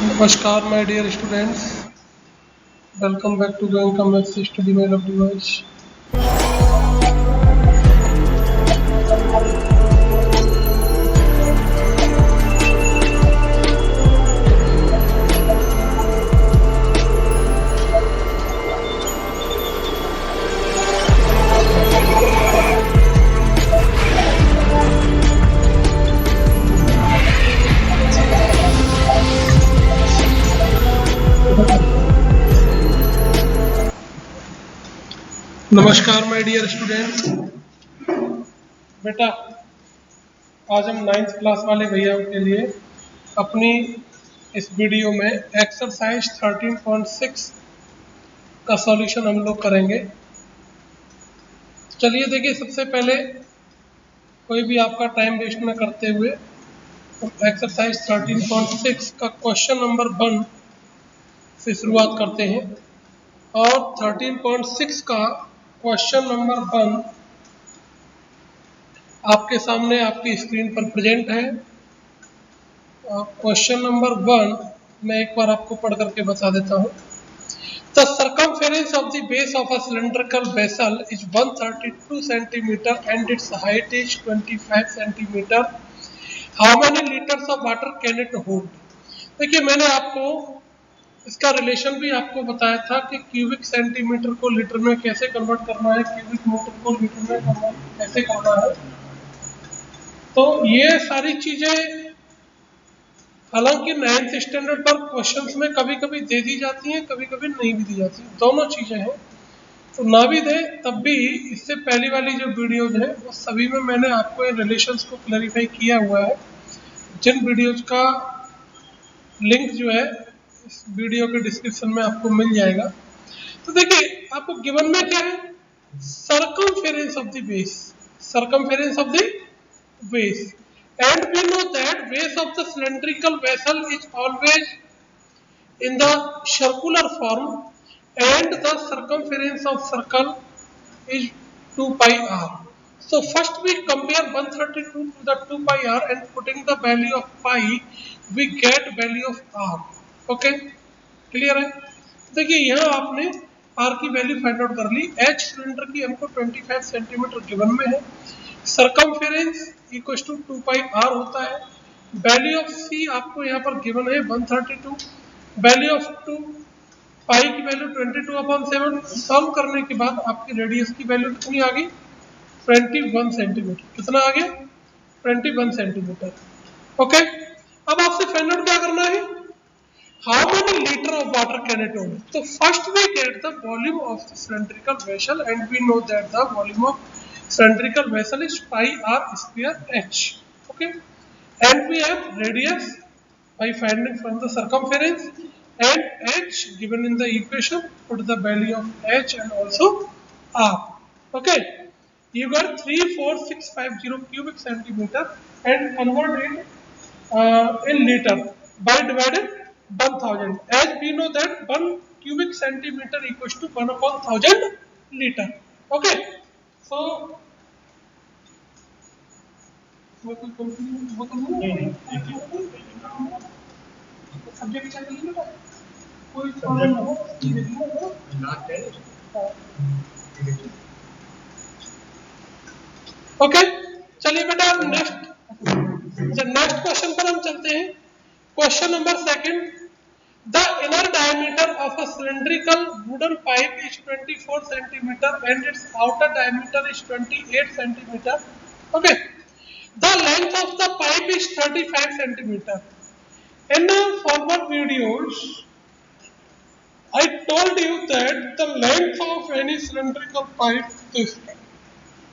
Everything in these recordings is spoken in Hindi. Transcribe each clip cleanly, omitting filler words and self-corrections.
Namaskar, my dear students. Welcome back to Goenka Maths Study My Love Device. नमस्कार माय डियर स्टूडेंट्स। बेटा, आज हम 9th क्लास वाले भैया के लिए अपनी इस वीडियो में एक्सरसाइज 13.6 का सॉल्यूशन हम लोग करेंगे। चलिए देखिए, सबसे पहले कोई भी आपका टाइम वेस्ट न करते हुए एक्सरसाइज 13.6 का क्वेश्चन नंबर 1 से शुरुआत करते हैं। और 13.6 का क्वेश्चन नंबर 1 आपके सामने आपकी स्क्रीन पर प्रेजेंट है। क्वेश्चन नंबर 1 मैं एक बार आपको पढ़ करके बता देता हूँ। The circumference of the base of a cylindrical vessel is 132 centimetre and it's height is 25 centimetre. How many litres of water can it hold? देखिए, मैंने आपको इसका रिलेशन भी आपको बताया था कि क्यूबिक सेंटीमीटर को लीटर में कैसे कन्वर्ट करना है, क्यूबिक मीटर को लीटर में कन्वर्ट कैसे करना है। तो ये सारी चीजें हालांकि 9th स्टैंडर्ड पर क्वेश्चंस में कभी कभी दे दी जाती हैं, कभी कभी नहीं भी दी जाती, दोनों चीजें हैं। तो ना भी दे तब भी इससे पहली वाली जो वीडियोज है वो सभी में मैंने आपको इन रिलेशंस को क्लैरिफाई किया हुआ है, जिन वीडियोज का लिंक जो है इस वीडियो के डिस्क्रिप्शन में आपको मिल जाएगा। तो देखिए, आपको गिवन में क्या है, circumference of the base, circumference of the base, and we know that base of the cylindrical vessel is always in the circular form and the circumference of circle is 2 pi r. So first we compare 132 to the 2 pi r and putting the value of pi we get value of r. Okay, clear है? देखिए, यहाँ आपने r की वैल्यू फाइंड आउट कर ली। h सिलेंडर की हमको 25 सेंटीमीटर गिवन में है। Circumference equal to 2 pi r होता है। वैल्यू ऑफ सी आपको यहाँ पर गिवन है 132। वैल्यू ऑफ 2 पाई की वैल्यू 22/7। सम करने के बाद आपकी रेडियस की वैल्यू कितनी आ गई? 21 सेंटीमीटर। कितना आ गया? 21 सेंटीमीटर। ओके, अब आपसे फाइंड आउट क्या करना है? How many litres of water can it hold? तो first we get the volume of the cylindrical vessel and we know that the volume of cylindrical vessel is pi r square h. Okay, and we have radius by finding from the circumference and h given in the equation. Put the value of h and also r. Okay, you got 34650 cubic centimeter and convert it in liter by divided 1000. As we know that 1 cubic centimeter equals to 1/1000 liter. Okay, so वो कोई कंफ्यूजन वो तो नहीं सब्जेक्ट चल रही है, कोई प्रॉब्लम ना हो लास्ट है। ओके, चलिए बेटा नेक्स्ट क्वेश्चन पर हम चलते हैं। Question number 2, the inner diameter of a cylindrical wooden pipe is 24 centimetre and it's outer diameter is 28 centimetre. Okay, the length of the pipe is 35 centimeter. In former videos, I told you that the length of any cylindrical pipe is,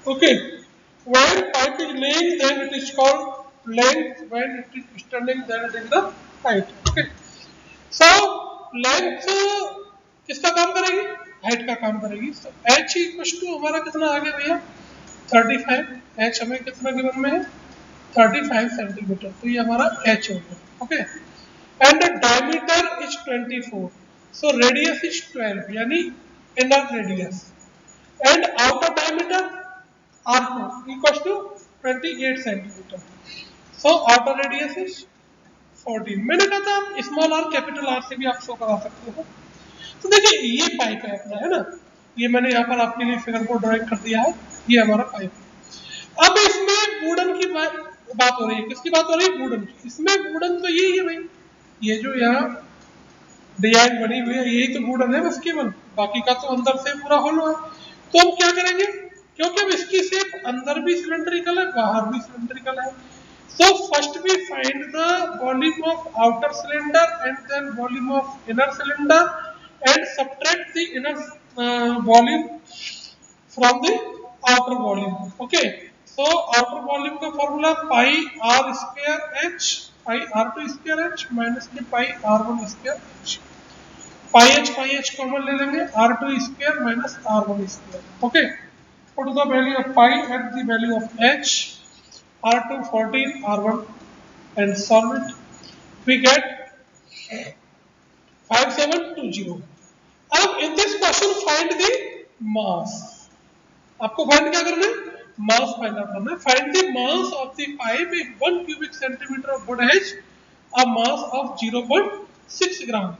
okay, when pipe is laying then it is called length, when it is standing then it is the height. Okay, so length किसका काम करेगी? हाइट का काम करेगी। so h इक्वल टू हमारा कितना आ गया भैया? 35। h हमें कितना गिवन में है? 35 सेंटीमीटर। तो ये हमारा h हो गया। Okay, and diameter is 24, so radius is 12 यानी inner radius, and outer diameter r2 equal to 28 centimetre, so outer radius is 14। मैंने कहा था आप स्मॉल आर कैपिटल आर से भी आप शो करा सकते हो। तो देखिए ये पाइप है अपना, है ना, ये मैंने यहाँ पर आपके लिए फिगर को ड्राइंग कर दिया है, ये हमारा पाइप है। अब इसमें वुडन की बात हो रही है, किसकी बात हो रही है? वुडन की। इसमें वुडन तो यही है भाई, ये जो यहाँ डिजाइन बनी हुई है यही तो वुडन है बस केवल, बाकी का तो अंदर से पूरा होलो है। तो हम क्या करेंगे, क्योंकि अब इसकी शेप अंदर भी सिलेंड्रिकल है बाहर भी सिलेंड्रिकल है, so first we find the volume of outer cylinder and then volume of inner cylinder and subtract the inner volume from the outer volume. Okay, so outer volume का formula pi r square h, pi r2 square h minus the pi r1 square h. pi h common ले लेंगे, r2 square minus r1 square. Okay, put the value of pi at the value of h, r2 14, r1 and solve it. We get 5720. अब in this question find the mass. आपको फाइंड क्या करना है? मास फाइंड आउट करना है। Find the mass of the pipe if 1 cubic centimeter of wood has a mass of 0.6 gram.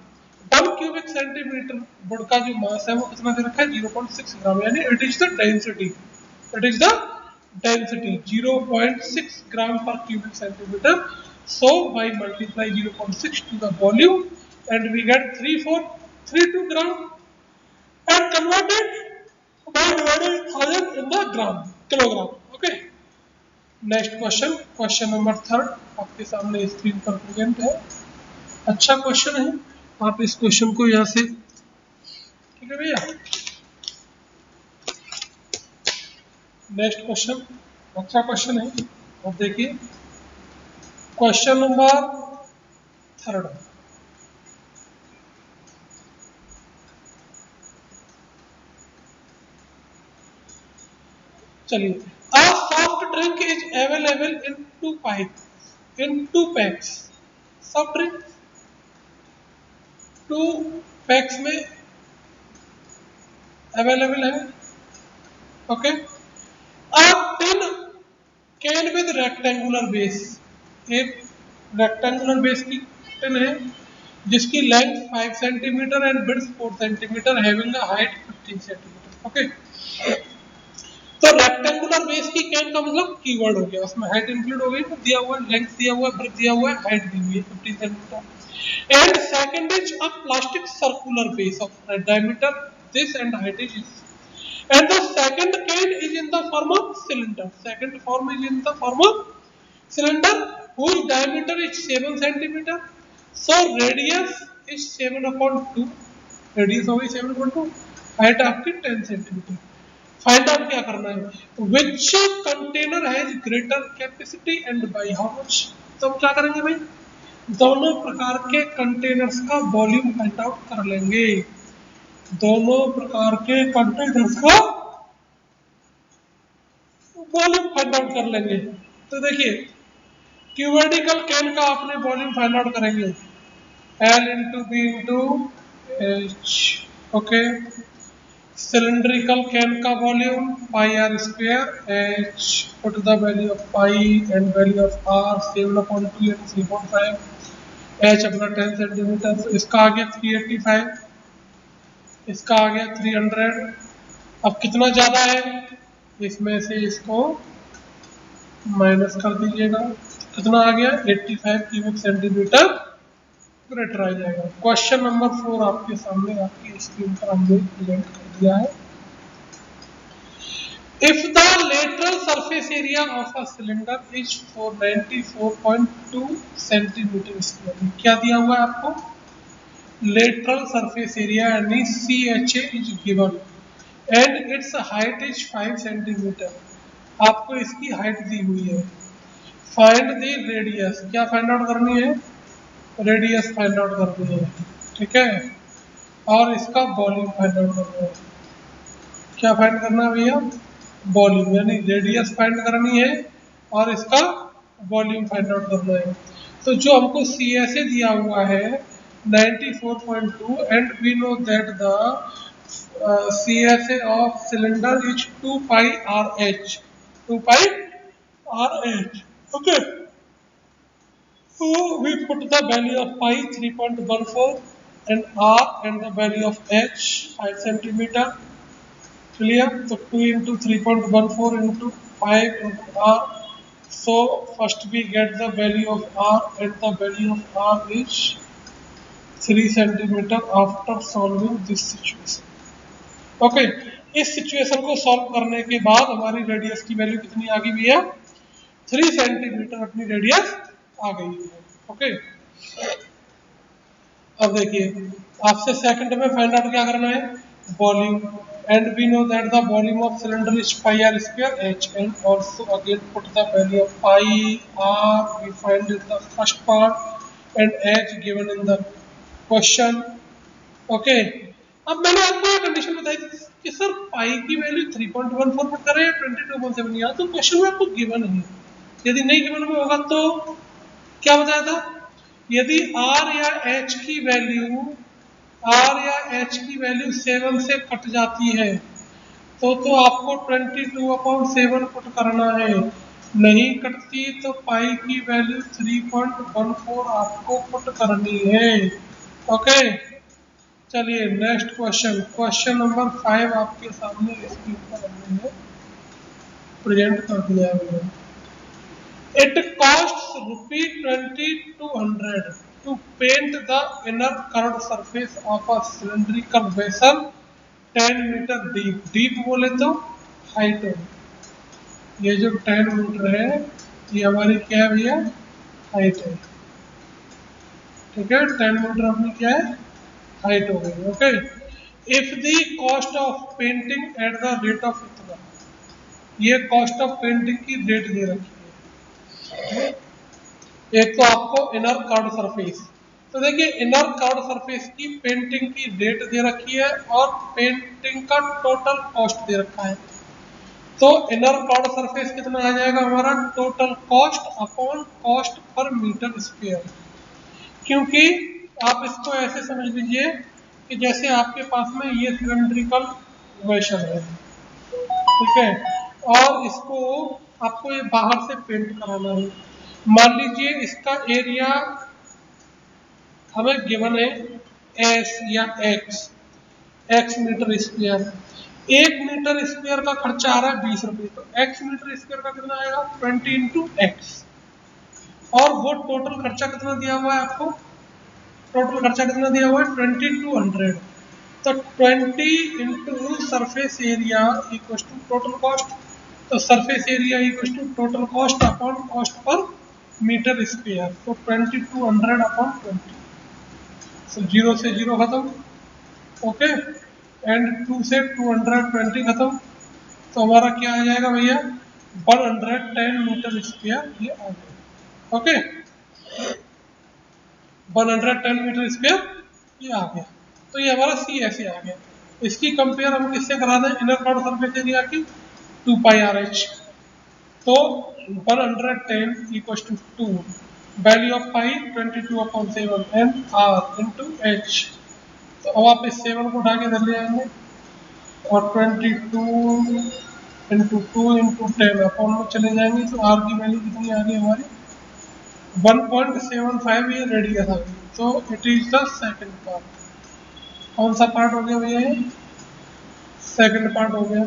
1 cubic centimeter would का जो मास है वो कितना दे रखा है? 0.6 ग्राम, यानी it is the density, it is the density 0.6 gram per cubic centimeter. So by multiply 0.6 to the volume and we get 3432 gram and convert it by dividing 1000 in the gram kilogram. Okay, next question, question number 3 आपके सामने स्क्रीन पर प्रेजेंट है। अच्छा क्वेश्चन है, आप इस क्वेश्चन को यहाँ से, ठीक है भैया। नेक्स्ट क्वेश्चन अच्छा क्वेश्चन है, अब देखिए क्वेश्चन नंबर 3। चलिए, a soft drink is available in 2 pipes, in 2 packs. soft drink 2 packs में अवेलेबल है। Okay, a tin can with rectangular base, एक रेक्टेंगुलर बेस की टिन है जिसकी length 5 centimetre and width 4 centimetre, having a height 15 centimetre. Okay, तो रेक्टेंगुलर बेस की कैन का मतलब कीवर्ड हो गया, उसमें हाइट इंक्लूड हो गई, तो दिया हुआ लेंथ दिया हुआ है, ब्रेथ दिया हुआ है, हाइट दी हुई है 15 centimetre. And second is a plastic circular base of diameter this and height is and the second can is in the form of cylinder, second form is in the form of cylinder whose diameter is 7 centimeter, so radius is 7/2, radius हो गई 7/2, हाइट आपकी 10 सेंटीमीटर। फाइंड आउट क्या करना है, which container has greater capacity and by how much. तो हम क्या करेंगे भाई, दोनों प्रकार के कंटेनर्स का वॉल्यूम फाइंड आउट कर लेंगे, दोनों प्रकार के कंटेनर्स का वॉल्यूम फाइंड आउट कर लेंगे। तो देखिए क्यूबेडिकल कैन का आपने वॉल्यूम फाइंड आउट करेंगे, L into B into H. Okay, cylindrical can का volume pi are square H, put the value of pi and value of r 7/2 and 3.5, H अपना 10 सेंटीमीटर, तो इसका आ गया 385, इसका आ गया 300। अब कितना ज़्यादा है, इसमें से इसको माइनस कर दीजिएगा, कितना आ गया 85 क्यूबिक सेंटीमीटर ग्रेटर आ जाएगा। क्वेश्चन नंबर 4 आपके सामने आपकी स्क्रीन पर हमने प्रेजेंट कर दिया है। If the lateral surface area of a cylinder is 494.2 centimeter square, क्या दिया हुआ है आपको, lateral surface area यानी CHA is given and its height is 5 centimeter, आपको इसकी हाइट दी हुई है। फाइंड द रेडियस, क्या फाइंड आउट करनी है, रेडियस फाइंड आउट करनी है, ठीक है, और इसका वॉल्यूम फाइंड आउट करना है। क्या फाइंड करना है भैया, वॉल्यूम, यानी रेडियस फाइंड करनी है और इसका वॉल्यूम फाइंड आउट करना है। तो जो हमको सी एस ए दिया हुआ है 94.2 and we know that the C S A of cylinder is 2 pi r H, 2 pi r H. Okay, So we put the value of pi 3.14 and r and the value of h 5 centimeter. Clear? So 2 into 3.14 into 5 into r. So first we get the value of r and the value of r is 3 centimeter after solving this situation. Okay इस सिचुएशन को सॉल्व करने के बाद हमारी रेडियस की वैल्यू कितनी आ गई भैया 3 सेंटीमीटर अपनी रेडियस आ गई है ओके अब देखिए आपसे सेकंड में फाइंड आउट क्या करना है volume and we know that the volume of cylinder is pi are square H and also again put the value of pi r we find in the first part and h given in the question okay अब मैंने आपको ये कंडीशन बताई थी कि सर पाई की वैल्यू 3.14 पुट करें 22.7 यहाँ तो क्वेश्चन में आपको गिवन है यदि नहीं गिवन में होगा तो क्या बताया था यदि r या h की वैल्यू r या h की वैल्यू 7 से कट जाती है तो आपको 22/7 पुट करना है नहीं कटती तो पाई की वैल्यू 3.14 आपको पुट करनी है ओके चलिए नेक्स्ट क्वेश्चन क्वेश्चन नंबर 5 आपके सामने स्क्रीन पर हमने प्रेजेंट कर दिया है it costs ₹2200 to paint the inner curved surface of a cylindrical vessel 10 metre deep deep बोले तो हाइट है ये जो 10 मीटर है ये हमारी क्या है भैया हाइट है ठीक है 10 मीटर अपनी क्या है हाइट हो गई okay if the cost of painting at the rate of इतना ये कॉस्ट ऑफ पेंटिंग की रेट दे रखी है एक तो आपको इनर कर्व्ड सरफेस तो देखिए इनर कर्व्ड सरफेस की पेंटिंग की रेट दे रखी है और पेंटिंग का टोटल कॉस्ट दे रखा है तो इनर कर्व्ड सरफेस कितना आ जाएगा हमारा total cost upon cost per metre square क्योंकि आप इसको ऐसे समझ लीजिए कि जैसे आपके पास में ये सिलेंड्रिकल वेसल है ठीक है और इसको आपको ये बाहर से पेंट कराना है मान लीजिए इसका एरिया हमें गिवन है एस या x metre square 1 metre square का खर्चा आ रहा है 20 रुपये तो एक्स मीटर स्क्वायर का कितना आएगा 20 इंटू एक्स और वो टोटल खर्चा कितना दिया हुआ है आपको टोटल खर्चा कितना दिया हुआ है 2200 तो 20 into surface area equal to total cost तो surface area equal to total cost upon cost per metre square तो 2200 अपॉन 20 so 0 से 0 खत्म ओके एंड 2 से 220 खत्म तो हमारा क्या आ जाएगा भैया 110 मीटर स्क्वायर ये आ गया ओके 110 मीटर स्क्वायर ये आ गया तो ये हमारा सी ऐसे आ गया इसकी कंपेयर हम किससे करा दें इनर कर्व्ड सरफेस एरिया की 2 पाई आर एच तो 110 equal to 2 value of pi 22/7 n r into h तो अब आप इस 7 को उठा के इधर ले आएंगे और 22 इंटू 2 इंटू 10 अपॉन में चले जाएंगे तो आर की वैल्यू कितनी आ गई हमारी 1.75 ये रेडियस आ गई तो it is the second part कौन सा पार्ट हो गया भैया ये सेकंड पार्ट हो गया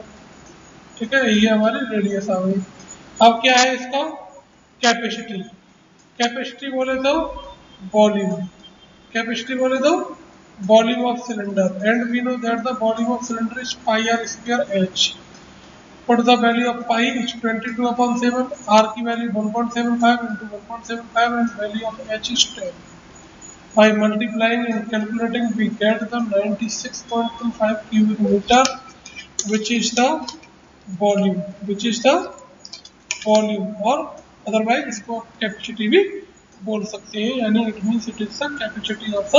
ठीक है ये हमारी रेडियस आ गई अब क्या है इसका कैपेसिटी कैपेसिटी बोले तो वॉल्यूम कैपेसिटी बोले तो volume of cylinder and we know that the volume of cylinder is pi are square h put the value of pi is 22/7 r की value 1.75 into 1.75 and value of h is 10 by multiplying and calculating we get the 96.25 cubic meter which is the volume और otherwise इसको कैपेसिटी भी बोल सकते हैं यानी it means it is the capacity of the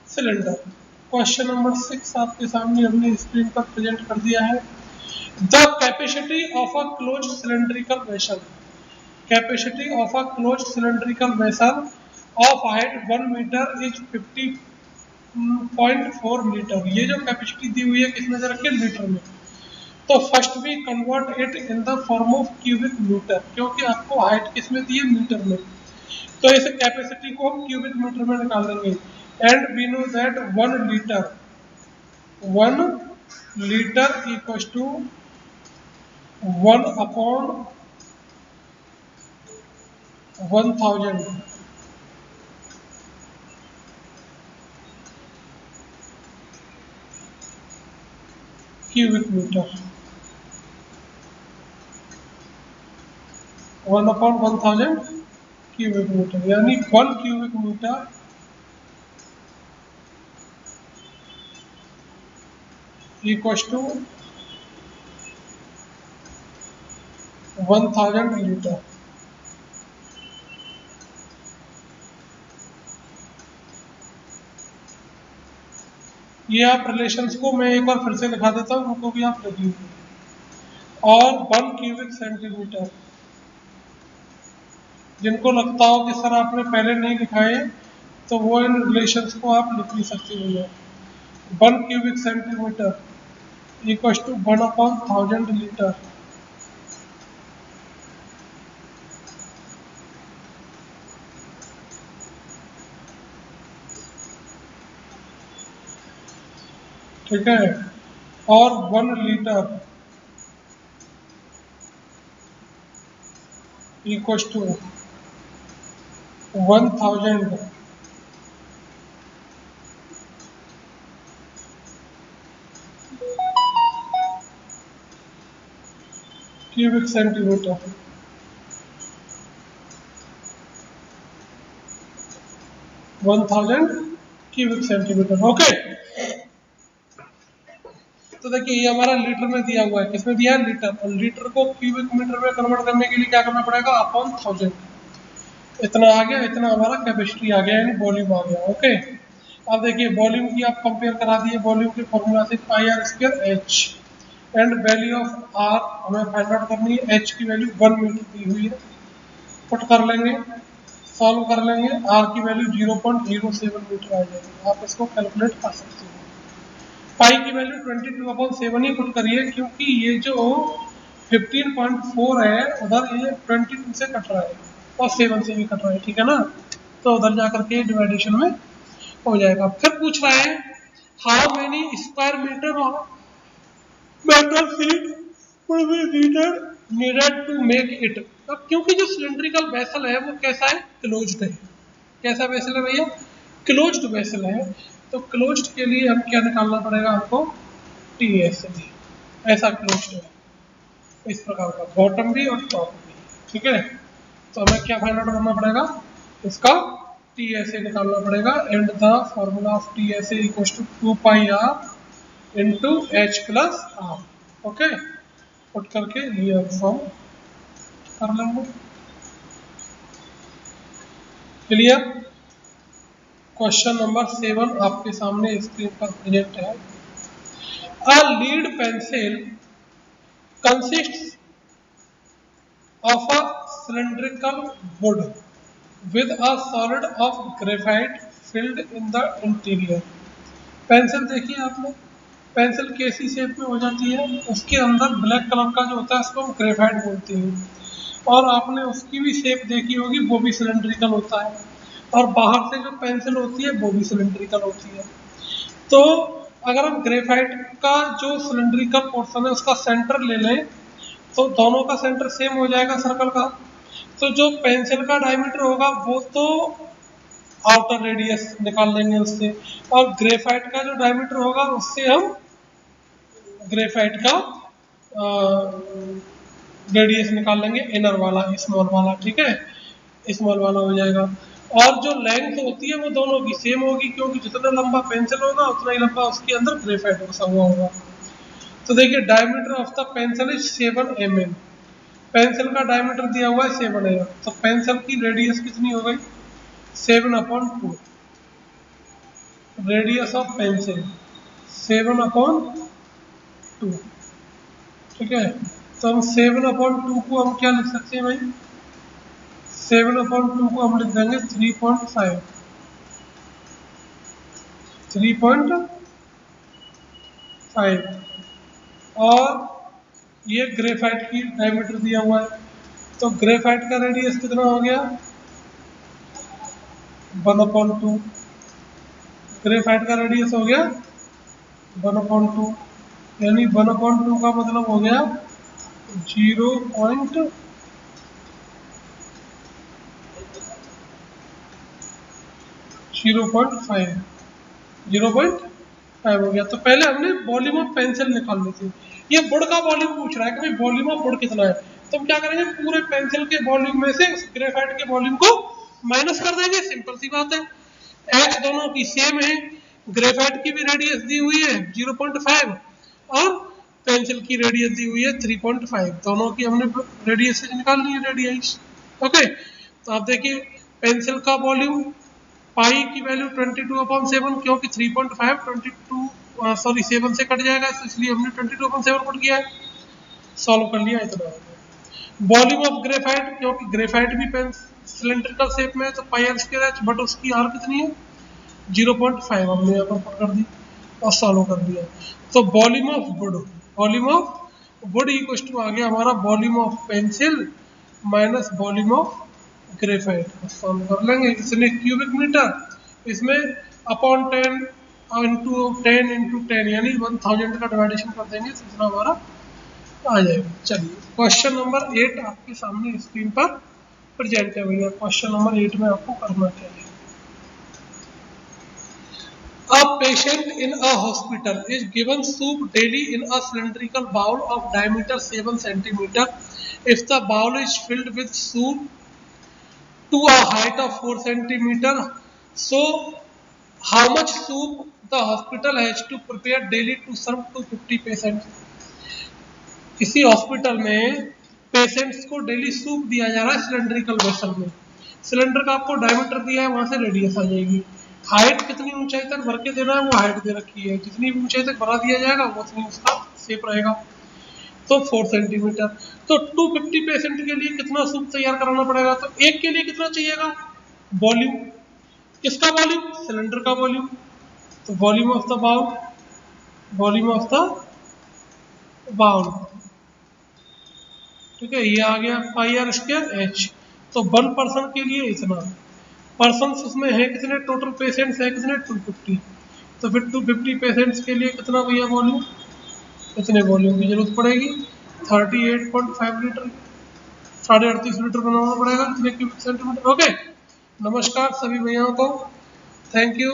cylinder question number 6 आपके सामने हमने स्क्रीन पर प्रेजेंट कर दिया है The capacity of a closed cylindrical vessel. Capacity of a closed cylindrical vessel of height 1 meter is 50.4 metre ये जो कैपेसिटी दी हुई है किस में दे रखी है मीटर में तो first we convert it in the form of cubic metre क्योंकि आपको हाइट किस में दी है मीटर में तो इस कैपेसिटी को हम क्यूबिक मीटर में निकाल देंगे। And we know that 1 litre equals to 1/1000 cubic metre. 1/1000 cubic metre, यानी 1 cubic metre equals to 1000 litre. ये आप रिलेशंस को मैं एक बार फिर से लिखा देता हूँ, उनको भी आप लिख लीजिए। और 1 क्यूबिक सेंटीमीटर, जिनको लगता हो कि सर आपने पहले नहीं लिखाए तो वो इन रिलेशंस को आप लिख नहीं सकते भैया। 1 cubic centimetre equals to 1/1000 litre. ठीक है, और 1 litre equals to 1000 cubic centimetre. 1000 cubic centimetre. Okay, तो देखिए ये हमारा लीटर में दिया हुआ है। किसमें दिया है? लीटर। और लीटर को क्यूबिक मीटर में कन्वर्ट करने के लिए क्या करना पड़ेगा? अपॉन 1000। इतना आ गया, इतना हमारा कैपेसिटी आ गया, यानी वॉल्यूम आ गया। ओके, अब देखिए वॉल्यूम की आप कंपेयर करा दिए वॉल्यूम के फॉर्मूला से, pi are square H. And value of R हमें फाइंड आउट करनी है। एच की वैल्यू 1 मीटर दी हुई है, पुट कर लेंगे, सॉल्व कर लेंगे। आर की वैल्यू 0.07 मीटर आ जाएगी। आप इसको कैलकुलेट कर सकते हो। पाई की वैल्यू 22/7 ही पुट करिए, क्योंकि ये जो 15.4 है उधर ये 22 से कट रहा है और 7 से भी कट रहा है, ठीक है ना। तो उधर जाकर के डिवाइडेशन में हो जाएगा। फिर पूछ रहा है how many square metre of metal sheet would be needed to make it. अब क्योंकि जो सिलेंड्रिकल वेसल है वो कैसा है? क्लोज्ड है। कैसा वेसल है भैया? क्लोज्ड वेसल है। तो क्लोज्ड के लिए हम क्या निकालना पड़ेगा हमको? T S D. ऐसा क्लोज्ड है, इस प्रकार का, बॉटम भी और टॉप भी। ठीक है, तो हमें क्या फाइंड आउट करना पड़ेगा? इसका टी एस ए निकालना पड़ेगा। And the formula of T S A equals to 2 pi r into h plus r. Okay, put करके ये फॉर्म कर लेंगे। क्लियर? क्वेश्चन नंबर 7 आपके सामने स्क्रीन पर प्रेजेंट है। A lead pencil consists of a cylindrical wood with a solid of graphite filled in the interior। Pencil देखिए आपने, पेंसिल कैसी शेप में हो जाती है? उसके अंदर ब्लैक कलर का जो होता है उसको हम ग्रेफाइट बोलते हैं। और आपने उसकी भी शेप देखी होगी, वो भी सिलेंड्रिकल होता है। और बाहर से जो पेंसिल होती है वो भी सिलेंड्रिकल होती है। तो अगर हम ग्रेफाइट का जो सिलेंड्रिकल पोर्शन है उसका सेंटर ले लें तो दोनों का सेंटर सेम हो जाएगा सर्कल का। तो जो पेंसिल का डायमीटर होगा वो तो आउटर रेडियस निकाल लेंगे उससे, और ग्रेफाइट का जो डायमीटर होगा उससे हम ग्रेफाइट का रेडियस निकाल लेंगे, इनर वाला, स्मॉल वाला। ठीक है, स्मॉल वाला हो जाएगा। और जो लेंथ होती है वो दोनों की सेम होगी, क्योंकि जितना लंबा पेंसिल होगा उतना ही लंबा उसके अंदर ग्रेफाइट घुसा हुआ होगा। तो देखिए diameter of the pencil is 7 mm। Pencil का डायमीटर दिया हुआ है 7 mm, तो पेंसिल की रेडियस कितनी हो गई? 7/2। Radius of pencil 7/2। ठीक है, तो हम 7/2 को हम क्या लिख सकते हैं भाई? 7/2 को हम लिख देंगे 3.5। 3.5। और ये ग्रेफाइट की डायमीटर दिया हुआ है, तो ग्रेफाइट का रेडियस कितना हो गया? 1/2, ग्रेफाइट का रेडियस हो गया 1/2, यानी 1/2 का मतलब हो गया 0.05 0.5 हो गया। तो पहले हमने वॉल्यूम ऑफ पेंसिल निकाल ली थी। ये वुड का वॉल्यूम पूछ रहा है कि भाई वॉल्यूम ऑफ वुड कितना है, तो हम क्या करेंगे, पूरे पेंसिल के वॉल्यूम में से ग्रेफाइट के वॉल्यूम को माइनस कर देंगे, सिंपल सी बात है। एच दोनों की सेम है, ग्रेफाइट की भी रेडियस दी हुई है 0.5 और पेंसिल की रेडियस दी हुई है 3.5, दोनों की हमने रेडियस निकाल ली है, रेडियस। ओके, तो आप देखिए पेंसिल का वॉल्यूम पाई की वैल्यू 22/7, क्योंकि 3.5 22 सॉरी 7 से कट जाएगा, इसलिए हमने 22/7 पुट किया है, सॉल्व कर लिया, इतना हो गया। वॉल्यूम ऑफ ग्रेफाइट, क्योंकि ग्रेफाइट भी पेन सिलेंड्रिकल शेप में है तो पाई आर स्क्वायर एच, बट उसकी आर कितनी है 0.5, हमने यहाँ पर पुट कर दी और सॉल्व कर दिया। तो volume of wood equal to आ गया हमारा volume of pencil minus volume of graphite, solve कर लेंगे। इसने क्यूबिक मीटर, इसमें अपॉन 10 यानी 1000 का डिवाइडेशन कर देंगे तो इतना हमारा आ जाएगा। चलिए क्वेश्चन नंबर 8 आपके सामने स्क्रीन पर प्रेजेंट है भैया। क्वेश्चन नंबर 8 में आपको करना क्या है। A patient in a hospital is given soup daily in a cylindrical bowl of diameter 7 centimeter. If the bowl is filled with soup to a height of 4 centimeter, so how much soup the hospital has to prepare daily to serve to 50 patients? किसी हॉस्पिटल में पेशेंट्स को डेली सूप दिया जा रहा है सिलेंड्रिकल वेसल में। सिलेंडर का आपको डायमीटर दिया है, वहां से रेडियस आ जाएगी। हाइट कितनी ऊंचाई तक भर के देना है वो हाइट दे रखी है, जितनी ऊंचाई तक भरा दिया जाएगा वो उतनी उसका शेप रहेगा। तो 4 सेंटीमीटर, तो 250 पेशेंट के लिए कितना सूप तैयार कराना पड़ेगा, तो एक के लिए कितना चाहिएगा वॉल्यूम, किसका वॉल्यूम, सिलेंडर का वॉल्यूम। तो volume of the bowl, volume of the bowl, ठीक है, ये आ गया पाई आर स्क्वायर एच। तो 1 पर्सन के लिए इतना, पर्सन उसमें है कितने, टोटल पेशेंट्स है कितने 250, तो फिर 250 पेशेंट्स के लिए कितना भैया वॉल्यूम, कितने वॉल्यूम की जरूरत पड़ेगी 38.5 लीटर, 38.5 लीटर बनाना पड़ेगा, इतने क्यूबिक सेंटीमीटर। ओके, नमस्कार सभी भैयाओं को, थैंक यू।